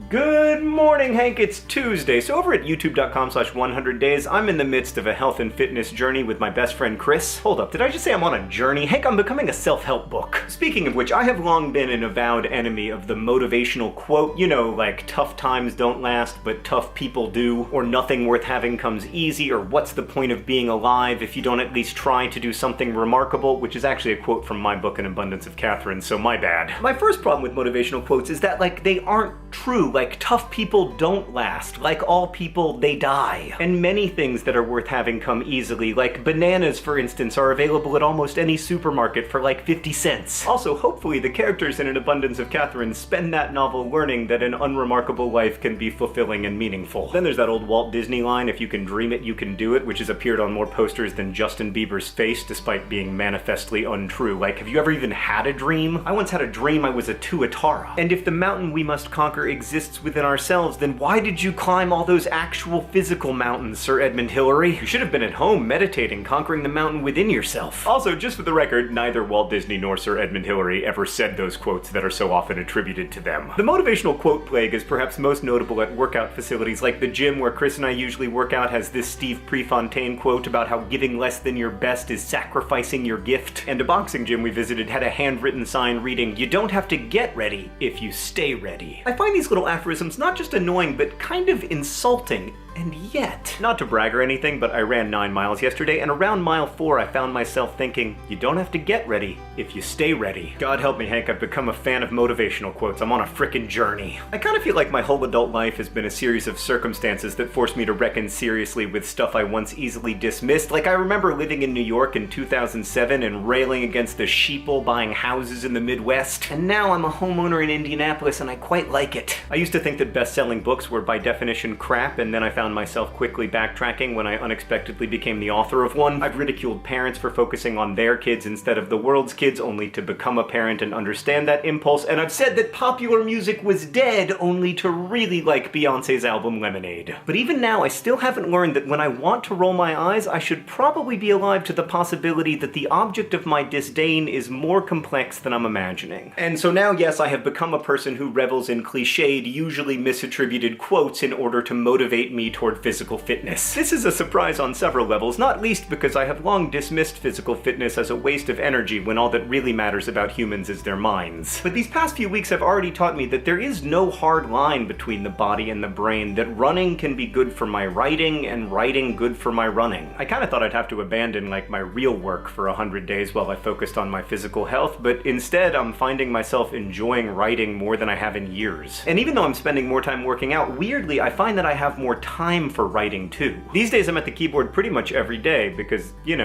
Good morning, Hank. It's Tuesday. So over at youtube.com/100days, I'm in the midst of a health and fitness journey with my best friend Chris. Hold up, did I just say I'm on a journey? Hank, I'm becoming a self-help book. Speaking of which, I have long been an avowed enemy of the motivational quote, you know, like tough times don't last, but tough people do, or nothing worth having comes easy, or what's the point of being alive if you don't at least try to do something remarkable, which is actually a quote from my book, An Abundance of Catherine, so my bad. My first problem with motivational quotes is that, they aren't true. Tough people don't last. Like all people, they die. And many things that are worth having come easily, like bananas, for instance, are available at almost any supermarket for 50 cents. Also, hopefully the characters in An Abundance of Catherine spend that novel learning that an unremarkable life can be fulfilling and meaningful. Then there's that old Walt Disney line, if you can dream it, you can do it, which has appeared on more posters than Justin Bieber's face, despite being manifestly untrue. Have you ever even had a dream? I once had a dream I was a Tuatara. And if the mountain we must conquer exists within ourselves, then why did you climb all those actual physical mountains, Sir Edmund Hillary? You should have been at home meditating, conquering the mountain within yourself. Also, just for the record, neither Walt Disney nor Sir Edmund Hillary ever said those quotes that are so often attributed to them. The motivational quote plague is perhaps most notable at workout facilities like the gym where Chris and I usually work out has this Steve Prefontaine quote about how giving less than your best is sacrificing your gift. And a boxing gym we visited had a handwritten sign reading, "You don't have to get ready if you stay ready." I find these little aphorisms not just annoying, but kind of insulting. And yet, not to brag or anything, but I ran 9 miles yesterday, and around mile 4 I found myself thinking, you don't have to get ready if you stay ready. God help me, Hank, I've become a fan of motivational quotes. I'm on a frickin' journey. I kind of feel like my whole adult life has been a series of circumstances that forced me to reckon seriously with stuff I once easily dismissed. I remember living in New York in 2007 and railing against the sheeple buying houses in the Midwest, and now I'm a homeowner in Indianapolis and I quite like it. I used to think that best-selling books were by definition crap, and then I found myself quickly backtracking when I unexpectedly became the author of one. I've ridiculed parents for focusing on their kids instead of the world's kids, only to become a parent and understand that impulse, and I've said that popular music was dead, only to really like Beyonce's album Lemonade. But even now, I still haven't learned that when I want to roll my eyes, I should probably be alive to the possibility that the object of my disdain is more complex than I'm imagining. And so now, yes, I have become a person who revels in cliched, usually misattributed quotes in order to motivate me toward physical fitness. This is a surprise on several levels, not least because I have long dismissed physical fitness as a waste of energy when all that really matters about humans is their minds. But these past few weeks have already taught me that there is no hard line between the body and the brain, that running can be good for my writing and writing good for my running. I kind of thought I'd have to abandon my real work for 100 days while I focused on my physical health, but instead I'm finding myself enjoying writing more than I have in years. And even though I'm spending more time working out, weirdly I find that I have more time for writing too. These days I'm at the keyboard pretty much every day because, you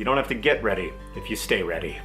don't have to get ready if you stay ready.